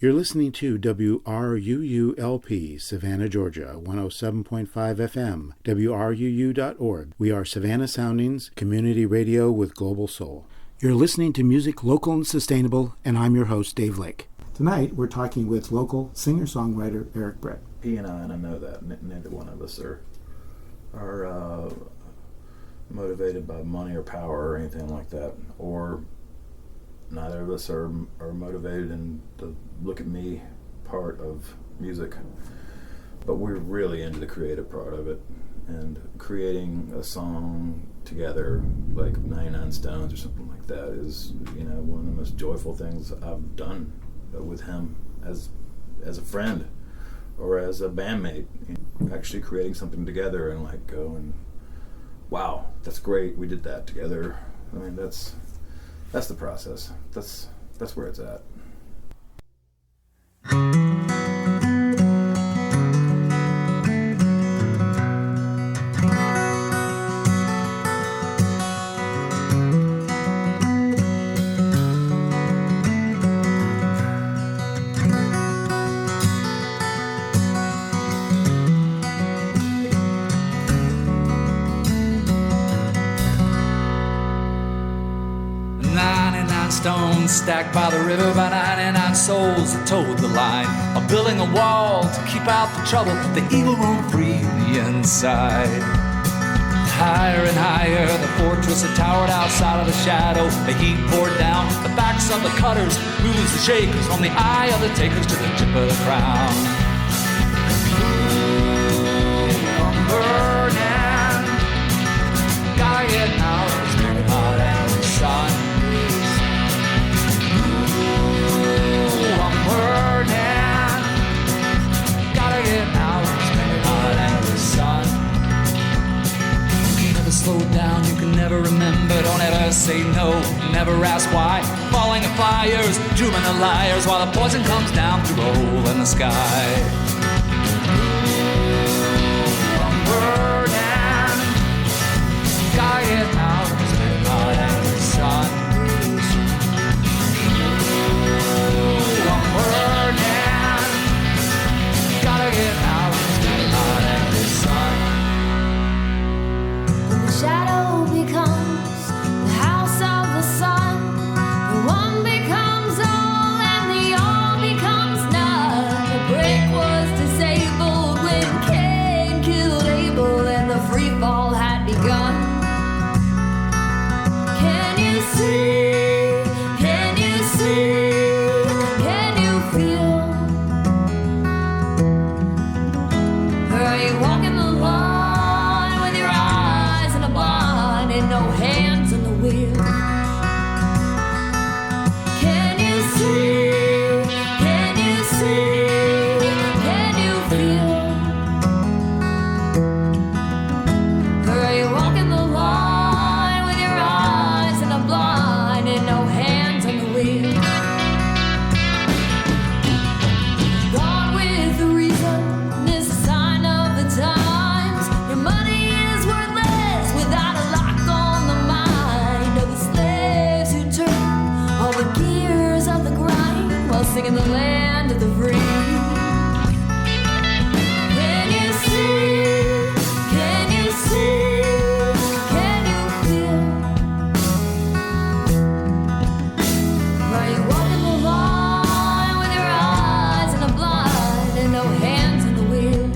You're listening to WRUU-LP, Savannah, Georgia, 107.5 FM, WRUU.org. We are Savannah Soundings, community radio with global soul. You're listening to music local and sustainable, and I'm your host, Dave Lake. Tonight, we're talking with local singer-songwriter Eric Britt. He and I know that neither one of us are motivated by money or power or anything like that, or neither of us are motivated in the look at me part of music, but we're really into the creative part of it, and creating a song together like 99 Stones or something like that is, one of the most joyful things I've done with him as a friend or as a bandmate. Actually creating something together and going, wow, that's great, we did that together. I mean, that's the process. That's where it's at. Stones stacked by the river by 99 souls that towed the line, are building a wall to keep out the trouble, the evil won't free the inside. Higher and higher the fortress had towered outside of the shadow, the heat poured down, the backs of the cutters moves the shakers from the eye of the takers to the tip of the crown. I'm burning, gotta get out, it's very hot and the sun. Slow down, you can never remember, don't ever say no, never ask why. Falling in fires, dooming the liars, while the poison comes down through a hole in the sky. I'm burning, gotta get out, it's very hot and the sun. I'm burning, gotta get out, it's very hot and the sun. Shadow becomes the house of the sun. The one becomes all and the all becomes none. The break was disabled when Cain killed Abel and the free fall had begun. Can you see? Can you see? Can you feel? Or are you walking the line with your eyes and no hands on the wheel? Can you see? Can you see? Can you feel? Or are you walking the line with your eyes and the blind and no hands on the wheel? Gone with the reason is a sign of the times. Your money is worthless without a lock on the mind of the slaves who turn all the gears of the grind while singing the land of the free. Can you see? Can you see? Can you feel? Are you walking the line with your eyes and the blind and no hands on the wheel?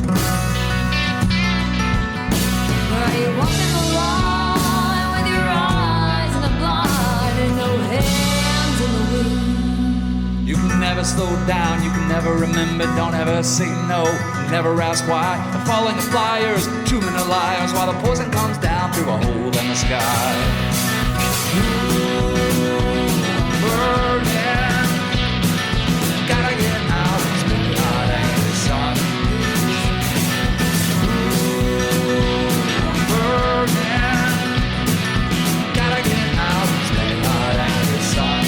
Are you walking the line with your eyes and the blind and no hands on the wheel? You can never slow down, you can never remember, don't ever say no, never ask why. The falling of flyers, too many liars, while the poison comes down through a hole in the sky. Burning, gotta get out, it's been hot and the sun. Burning, gotta get out, it's been hot and the sun.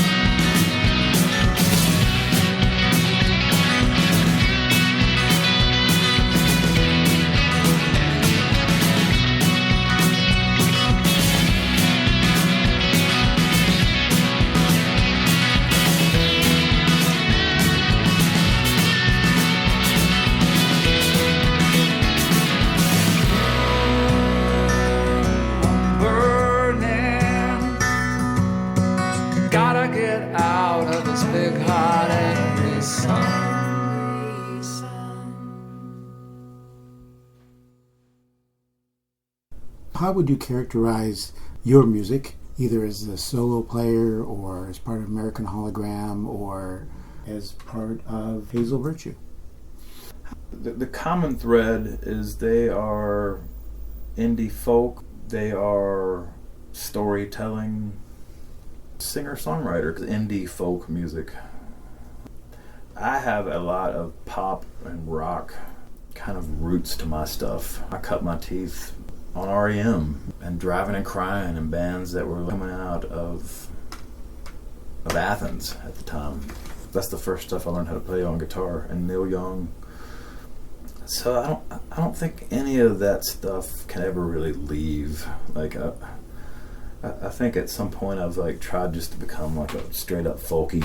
How would you characterize your music, either as a solo player or as part of American Hologram or as part of Hazel Virtue? The common thread is they are indie folk, they are storytelling, singer-songwriter, indie folk music. I have a lot of pop and rock kind of roots to my stuff. I cut my teeth on REM and Driving and Crying and bands that were coming out of Athens at the time. That's the first stuff I learned how to play on guitar, and Neil Young. So I don't think any of that stuff can ever really leave. Like I think at some point I've like tried just to become like a straight up folky,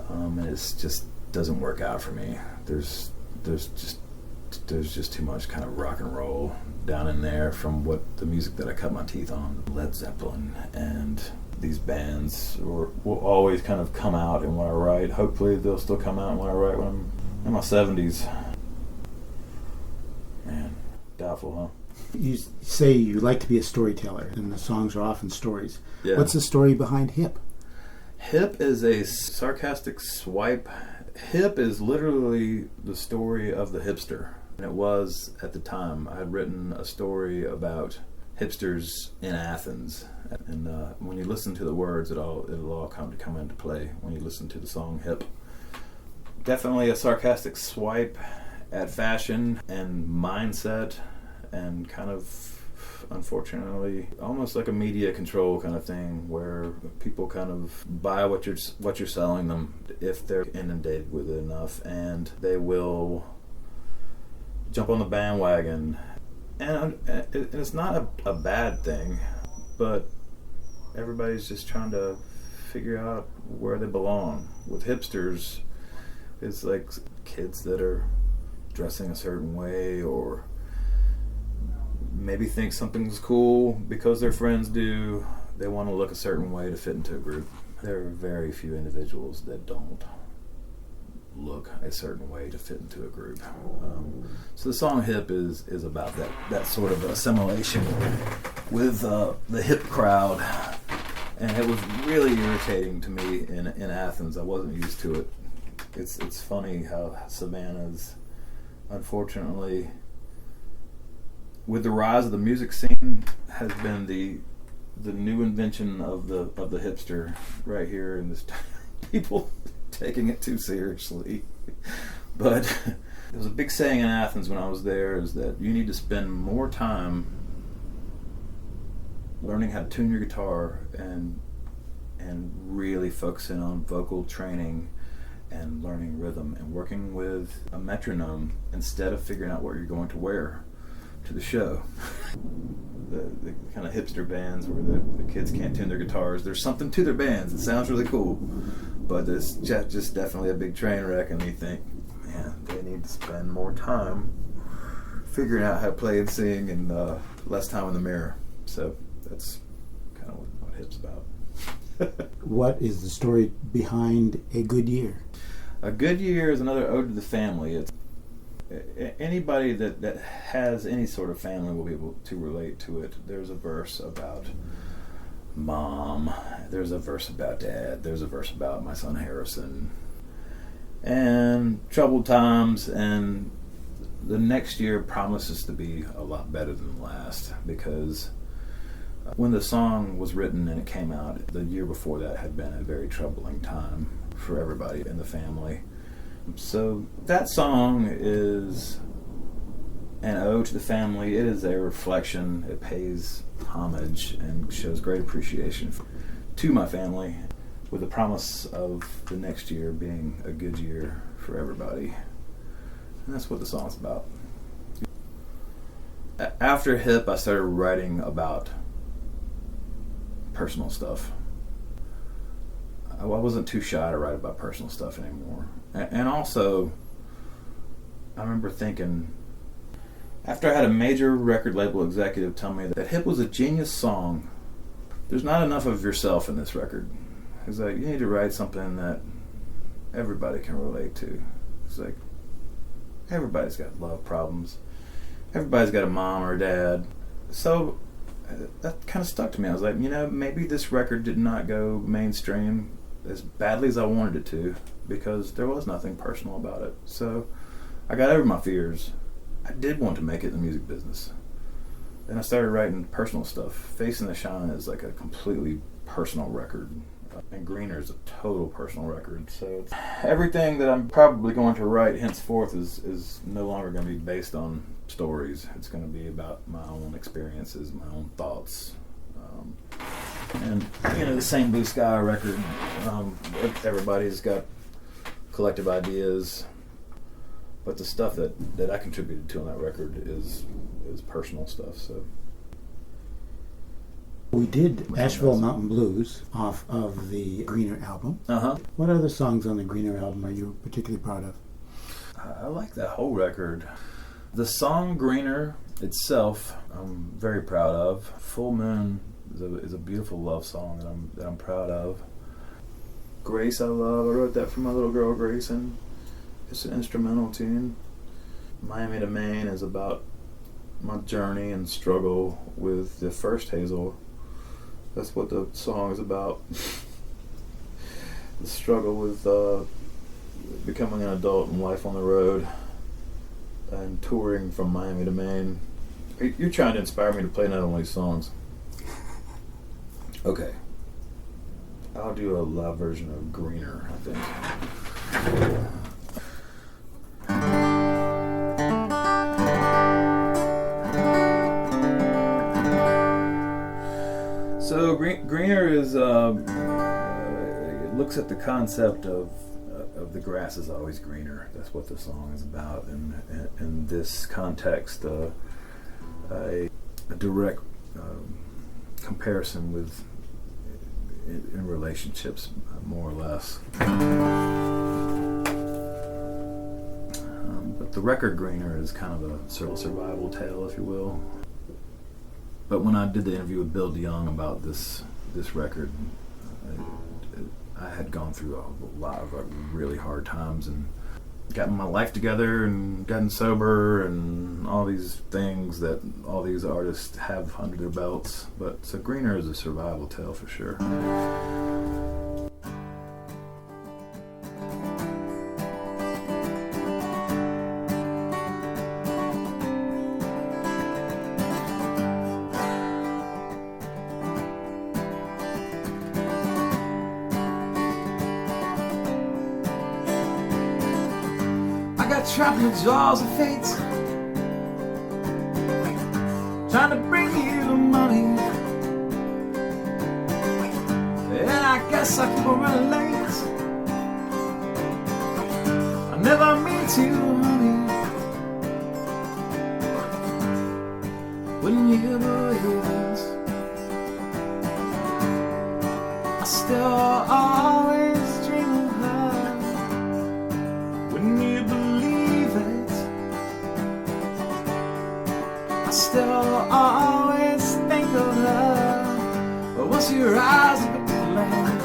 and it's just doesn't work out for me. There's just too much kind of rock and roll down in there from what the music that I cut my teeth on, Led Zeppelin, and these bands will always kind of come out in what I write. Hopefully they'll still come out in what I write when I'm in my 70s. Man, doubtful, huh? You say you like to be a storyteller, and the songs are often stories. Yeah. What's the story behind Hip? Hip is a sarcastic swipe. Hip is literally the story of the hipster. And it was, at the time, I had written a story about hipsters in Athens. And when you listen to the words, it'll all come into play when you listen to the song Hip. Definitely a sarcastic swipe at fashion and mindset, and kind of, unfortunately, almost like a media control kind of thing, where people kind of buy what you're selling them if they're inundated with it enough, and they will jump on the bandwagon. And it's not a bad thing, but everybody's just trying to figure out where they belong. With hipsters, it's like kids that are dressing a certain way, or maybe think something's cool because their friends do. They want to look a certain way to fit into a group. There are very few individuals that don't look a certain way to fit into a group. So the song Hip is about that sort of assimilation with the hip crowd. And it was really irritating to me in Athens. I wasn't used to it. It's funny how Savannah's, unfortunately, with the rise of the music scene, has been the new invention of the hipster right here in this people taking it too seriously. But there was a big saying in Athens when I was there, is that you need to spend more time learning how to tune your guitar and really focusing on vocal training and learning rhythm and working with a metronome instead of figuring out what you're going to wear to the show. The kind of hipster bands where the kids can't tune their guitars, there's something to their bands. It sounds really cool, but it's just definitely a big train wreck, and you think, man, they need to spend more time figuring out how to play and sing, and less time in the mirror. So that's kind of what Hip's about. What is the story behind A Good Year? A Good Year is another ode to the family. It's anybody that has any sort of family will be able to relate to it. There's a verse about Mom, there's a verse about Dad, there's a verse about my son Harrison, and troubled times, and the next year promises to be a lot better than the last, because when the song was written and it came out, the year before that had been a very troubling time for everybody in the family. So that song is an ode to the family. It is a reflection. It pays homage and shows great appreciation to my family, with the promise of the next year being a good year for everybody. And that's what the song's about. After Hip, I started writing about personal stuff. I wasn't too shy to write about personal stuff anymore. And also, I remember thinking, after I had a major record label executive tell me that Hip was a genius song, there's not enough of yourself in this record. He's like, you need to write something that everybody can relate to. It's like, everybody's got love problems. Everybody's got a mom or a dad. So that kind of stuck to me. I was like, maybe this record did not go mainstream as badly as I wanted it to, because there was nothing personal about it. So I got over my fears. I did want to make it in the music business. Then I started writing personal stuff. Facing the Shine is like a completely personal record. And Greener is a total personal record. So everything that I'm probably going to write henceforth is no longer going to be based on stories. It's going to be about my own experiences, my own thoughts. And the same Blue Sky record, everybody's got collective ideas, but the stuff that I contributed to on that record is personal stuff. So we did Asheville Mountain Blues off of the Greener album. Uh-huh. What other songs on the Greener album are you particularly proud of? I like that whole record. The song Greener itself, I'm very proud of. Full Moon is a beautiful love song that I'm proud of. Grace I love. I wrote that for my little girl Grace, and it's an instrumental tune. Miami to Maine is about my journey and struggle with the first Hazel. That's what the song is about. The struggle with becoming an adult and life on the road and touring from Miami to Maine. You're trying to inspire me to play not only songs. Okay. I'll do a live version of Greener, I think. So Greener is it looks at the concept of the grass is always greener. That's what the song is about, and in this context, a direct comparison with in relationships, more or less. But the record Greener is kind of a sort of survival tale, if you will. But when I did the interview with Bill DeYoung about this record, I had gone through a lot of really hard times and gotten my life together and gotten sober and all these things that all these artists have under their belts. But so Greener is a survival tale for sure. Trapped in the jaws of fate, trying to bring you the money, and I guess I keep on running late. I never mean to, honey. Wouldn't you believe it? I still always dream of her. Wouldn't you believe it? I still always think of her. But once your eyes look at the land,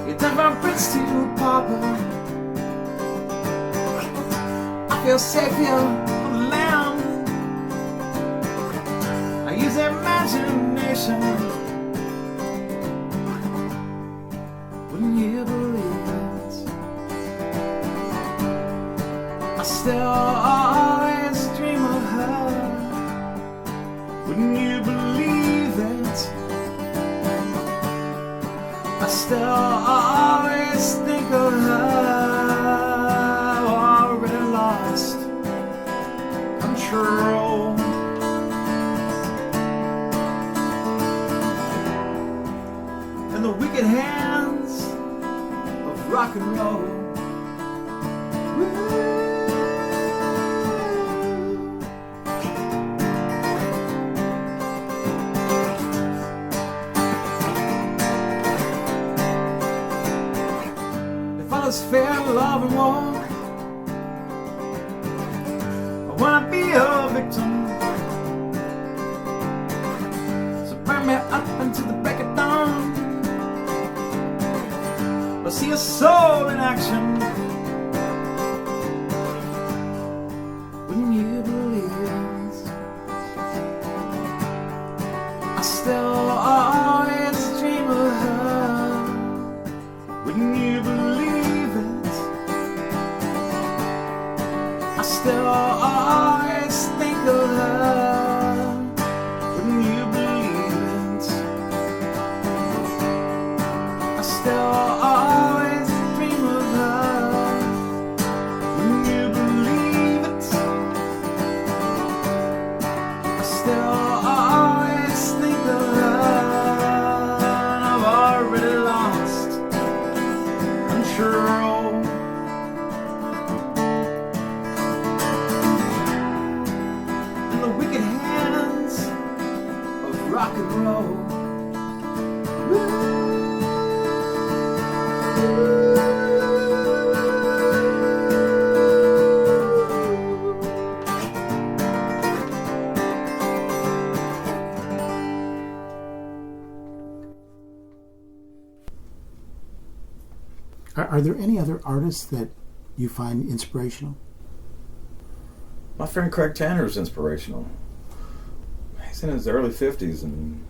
you turn from prince to pauper. I feel safe here on the land. I use imagination. Wouldn't you believe it? I still always dream of her. Wouldn't you believe it? I still always think of her. Already lost control. In the wicked hands of rock and roll. Fair love and war. I wanna be a victim, so burn me up until the break of dawn. I see a soul in action. Wouldn't you believe it? you believe it, I still always think of her. Wouldn't you believe it? I still always dream of her. Wouldn't you believe it? I still always think of her. And I've already lost control. In the wicked hands of rock and roll. Are there any other artists that you find inspirational? My friend Craig Tanner is inspirational. He's in his early 50s and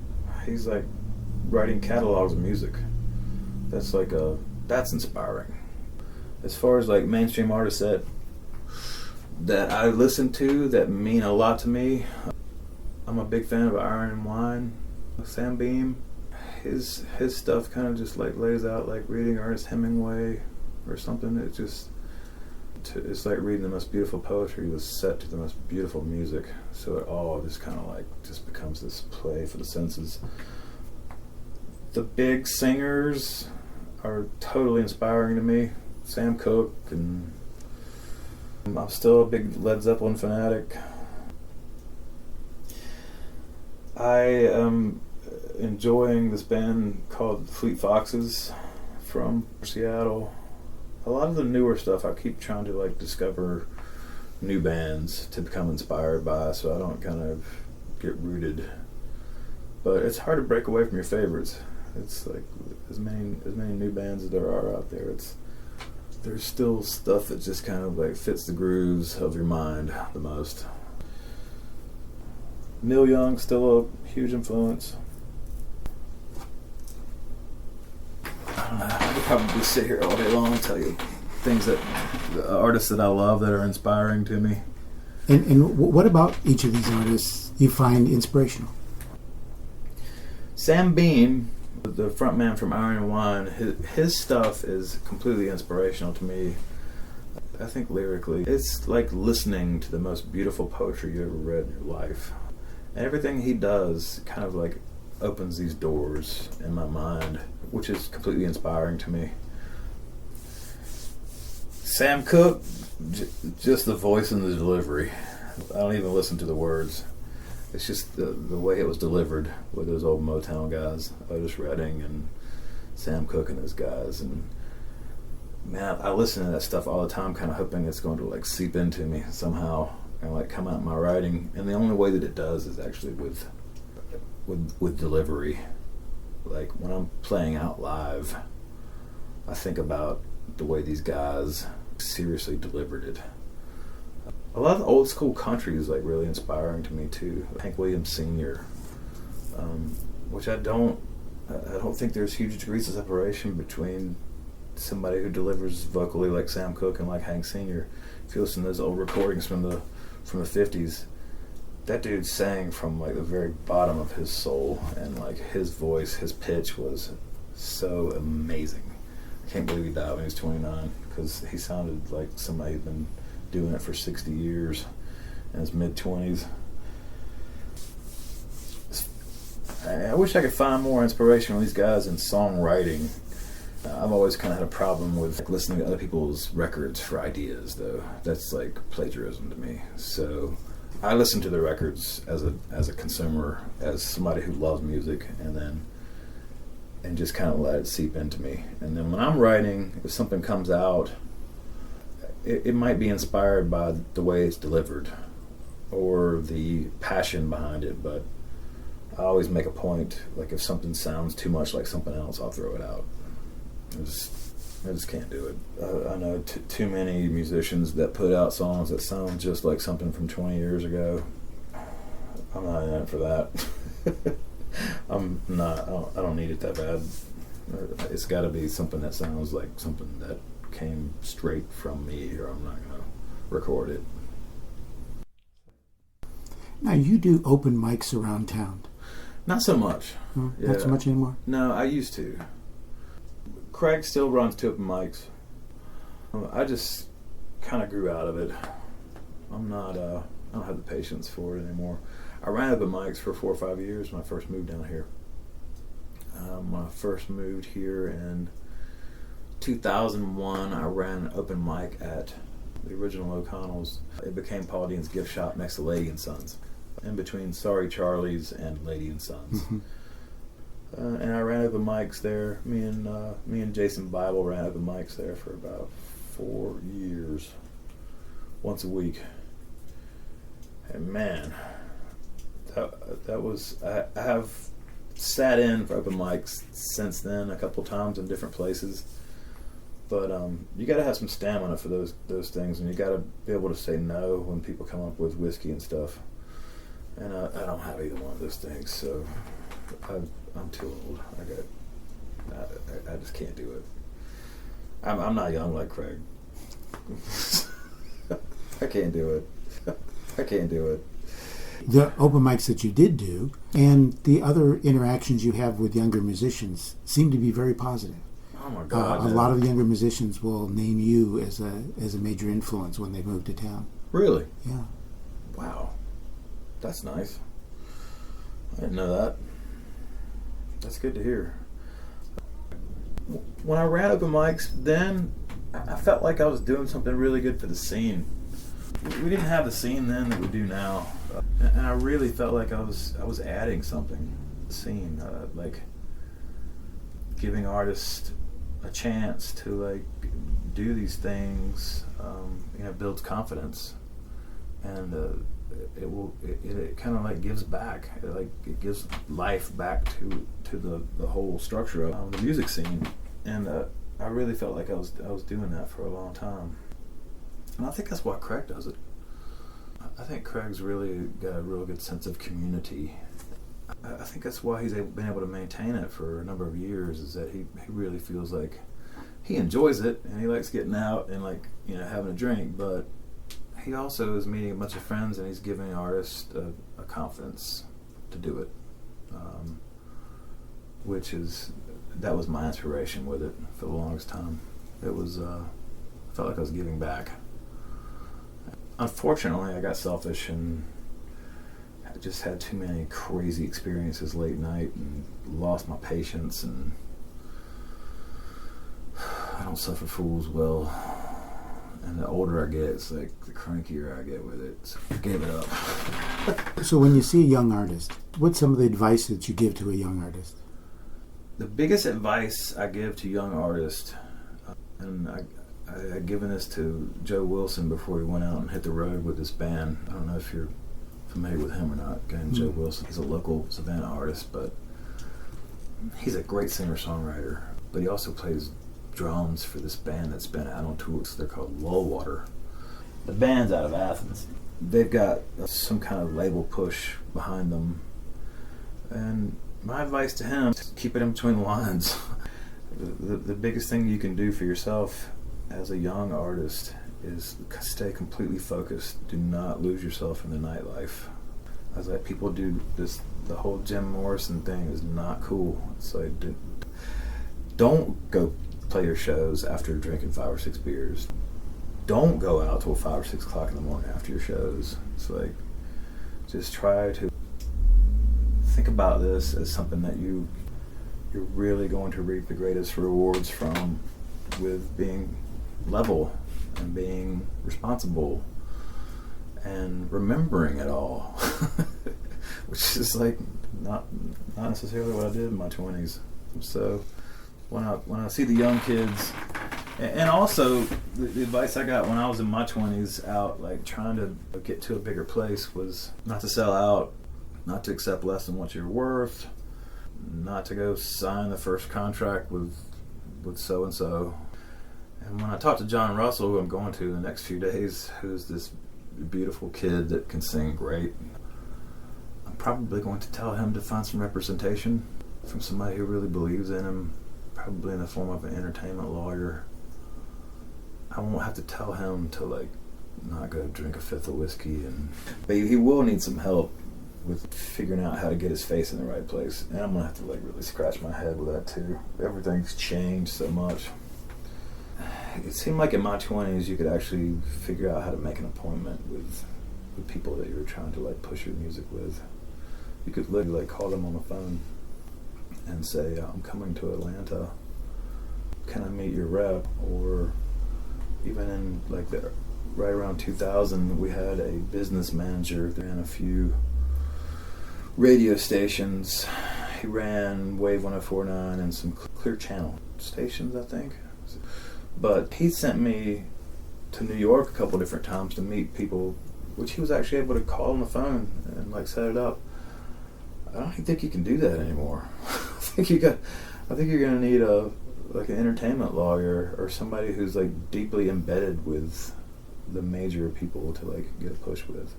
he's like writing catalogs of music. That's inspiring. As far as like mainstream artists that I listen to that mean a lot to me, I'm a big fan of Iron and Wine, Sam Beam. His stuff kind of just like lays out like reading Ernest Hemingway or something. It's like reading the most beautiful poetry was set to the most beautiful music. So it all just kind of like just becomes this play for the senses. The big singers are totally inspiring to me. Sam Cooke, and I'm still a big Led Zeppelin fanatic. I am enjoying this band called Fleet Foxes from Seattle. A lot of the newer stuff I keep trying to like discover new bands to become inspired by, so I don't kind of get rooted. But it's hard to break away from your favorites. It's like as many new bands as there are out there. There's still stuff that just kind of like fits the grooves of your mind the most. Neil Young's still a huge influence. I don't know, I could probably sit here all day long and tell you things that artists that I love that are inspiring to me. And what about each of these artists you find inspirational? Sam Beam, the frontman from Iron and Wine, his stuff is completely inspirational to me. I think lyrically, it's like listening to the most beautiful poetry you ever read in your life. And everything he does kind of like opens these doors in my mind, which is completely inspiring to me. Sam Cooke, just the voice and the delivery. I don't even listen to the words. It's just the way it was delivered with those old Motown guys, Otis Redding and Sam Cooke and those guys. And man, I listen to that stuff all the time, kind of hoping it's going to like seep into me somehow and like come out in my writing. And the only way that it does is actually with delivery. Like when I'm playing out live, I think about the way these guys seriously delivered it. A lot of the old school country is like really inspiring to me too. Hank Williams Sr., which I don't think there's huge degrees of separation between somebody who delivers vocally like Sam Cooke and like Hank Sr. If you listen to those old recordings from the 50s, that dude sang from like the very bottom of his soul, and like his voice, his pitch was so amazing. I can't believe he died when he was 29, because he sounded like somebody who'd been doing it for 60 years in his mid-20s. I wish I could find more inspiration from these guys in songwriting. I've always kind of had a problem with like, listening to other people's records for ideas, though. That's like plagiarism to me. So I listen to the records as a consumer, as somebody who loves music, and just kind of let it seep into me. And then when I'm writing, if something comes out, it might be inspired by the way it's delivered or the passion behind it, but I always make a point, like if something sounds too much like something else, I'll throw it out. I just can't do it. I know too many musicians that put out songs that sound just like something from 20 years ago. I'm not in it for that. I don't need it that bad. It's got to be something that sounds like something that came straight from me, or I'm not going to record it. Now, you do open mics around town. Not so much. Not so much anymore? No, I used to. Craig still runs 2 open mics. I just kind of grew out of it. I don't have the patience for it anymore. I ran open mics for 4 or 5 years when I first moved down here. When I first moved here in 2001, I ran an open mic at the original O'Connell's. It became Paul Dean's gift shop next to Lady and Sons, in between Sorry Charlie's and Lady and Sons. Mm-hmm. And I ran open mics there. Me and Jason Bible ran open mics there for about 4 years, once a week. And man, that was, I have sat in for open mics since then a couple times in different places. But you got to have some stamina for those things, and you got to be able to say no when people come up with whiskey and stuff. And I don't have either one of those things, so I'm too old. I just can't do it. I'm not young like Craig. I can't do it. I can't do it. The open mics that you did do and the other interactions you have with younger musicians seem to be very positive. Oh my God! A lot of younger musicians will name you as a major influence when they move to town. Really? Yeah. Wow. That's nice. I didn't know that. That's good to hear. When I ran open mics, then I felt like I was doing something really good for the scene. We didn't have the scene then that we do now, and I really felt like I was adding something to the scene, like giving artists a chance to like do these things. Builds confidence, and it kind of like gives back. It gives life back to the whole structure of the music scene, and I really felt like I was doing that for a long time. And I think that's why Craig does it. I think Craig's really got a real good sense of community. I think that's why he's been able to maintain it for a number of years, is that he really feels like he enjoys it and he likes getting out and having a drink, but he also is meeting a bunch of friends and he's giving artists a confidence to do it, that was my inspiration with it for the longest time. It was, I felt like I was giving back. Unfortunately, I got selfish and I just had too many crazy experiences late night and lost my patience, and I don't suffer fools well. And the older I get, it's like the crankier I get with it. So I gave it up. So when you see a young artist, what's some of the advice that you give to a young artist? The biggest advice I give to young artists, and I given this to Joe Wilson before he went out and hit the road with this band. I don't know if you're familiar with him or not. Again, Joe Wilson, he's a local Savannah artist, but he's a great singer-songwriter. But he also plays drums for this band that's been out on tours. They're called Lullwater. The band's out of Athens. They've got some kind of label push behind them. And my advice to him is keep it in between the lines. The biggest thing you can do for yourself as a young artist is stay completely focused. Do not lose yourself in the nightlife. As like people do this, the whole Jim Morrison thing is not cool. It's like, don't go play your shows after drinking 5 or 6 beers. Don't go out till 5 or 6 o'clock in the morning after your shows. It's like, just try to think about this as something that you're really going to reap the greatest rewards from, with being level and being responsible and remembering it all. Which is like not necessarily what I did in my 20s. So when I see the young kids, and also the advice I got when I was in my 20s out like trying to get to a bigger place was not to sell out, not to accept less than what you're worth, not to go sign the first contract with so and so. And when I talked to John Russell, who I'm going to in the next few days, who's this beautiful kid that can sing great, I'm probably going to tell him to find some representation from somebody who really believes in him, probably in the form of an entertainment lawyer. I won't have to tell him to like not go drink a fifth of whiskey, but he will need some help with figuring out how to get his face in the right place. And I'm gonna have to like really scratch my head with that too. Everything's changed so much. It seemed like in my 20s you could actually figure out how to make an appointment with people that you were trying to like push your music with. You could literally like call them on the phone and say, I'm coming to Atlanta, can I meet your rep? Or even in like right around 2000, we had a business manager that ran a few radio stations. He ran Wave 104.9 and some Clear Channel stations, I think. But he sent me to New York a couple different times to meet people, which he was actually able to call on the phone and like set it up. I don't think you can do that anymore. I think you're gonna need an entertainment lawyer or somebody who's like deeply embedded with the major people to like get a push with.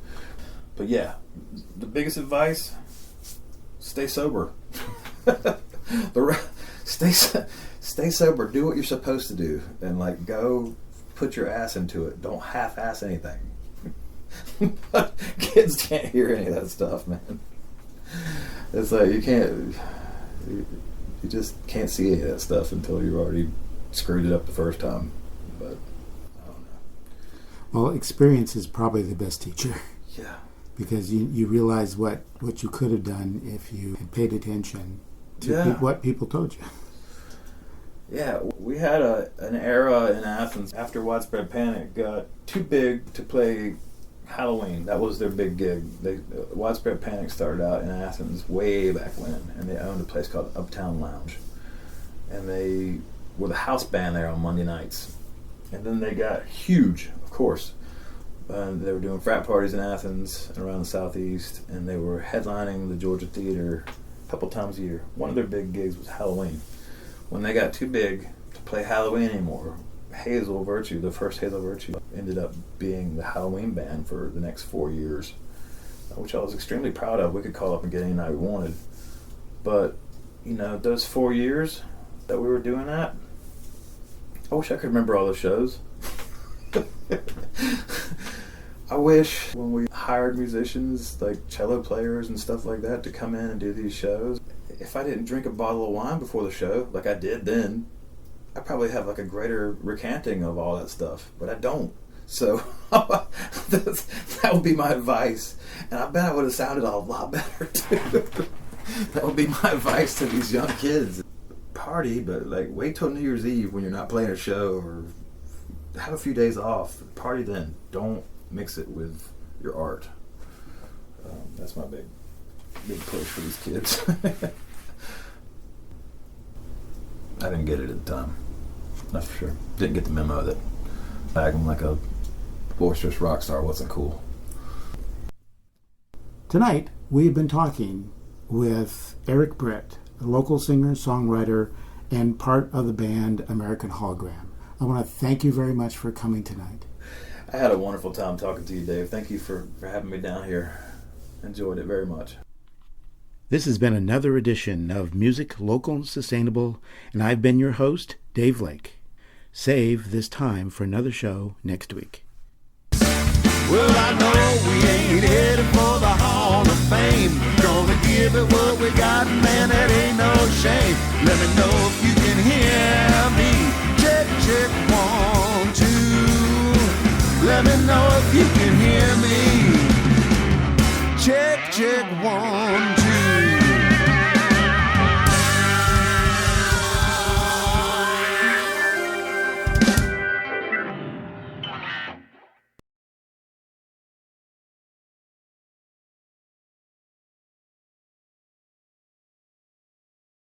But yeah, the biggest advice: stay sober. Stay sober. Do what you're supposed to do, and like go put your ass into it. Don't half-ass anything. But kids can't hear any of that stuff, man. It's like you just can't see any of that stuff until you've already screwed it up the first time. But I don't know. Well, experience is probably the best teacher. Yeah. Because you realize what you could have done if you had paid attention to what people told you. Yeah, we had an era in Athens after Widespread Panic got too big to play Halloween. That was their big gig. Widespread Panic started out in Athens way back when, and they owned a place called Uptown Lounge. And they were the house band there on Monday nights. And then they got huge, of course. They were doing frat parties in Athens and around the southeast, and they were headlining the Georgia Theater a couple times a year. One of their big gigs was Halloween. When they got too big to play Halloween anymore, Hazel Virtue, the first Hazel Virtue, ended up being the Halloween band for the next 4 years, which I was extremely proud of. We could call up and get any night we wanted. But, those 4 years that we were doing that, I wish I could remember all those shows. I wish when we hired musicians, like cello players and stuff like that, to come in and do these shows, if I didn't drink a bottle of wine before the show, like I did then, I probably have like a greater recanting of all that stuff, but I don't. So that would be my advice, and I bet I would have sounded a lot better too. That would be my advice to these young kids. Party, but like wait till New Year's Eve when you're not playing a show, or have a few days off. Party then. Don't mix it with your art. That's my big push for these kids. I didn't get it at the time. That's for sure. Didn't get the memo that acting like a boisterous rock star wasn't cool. Tonight, we've been talking with Eric Britt, a local singer-songwriter and part of the band American Hologram. I want to thank you very much for coming tonight. I had a wonderful time talking to you, Dave. Thank you for having me down here. Enjoyed it very much. This has been another edition of Music Local and Sustainable, and I've been your host, Dave Lake. Save this time for another show next week. Well, I know we ain't headed for the Hall of Fame. Gonna give it what we got, man, that ain't no shame. Let me know if you can hear me. Check, check, 1, 2. Let me know if you can hear me. Check, check, 1,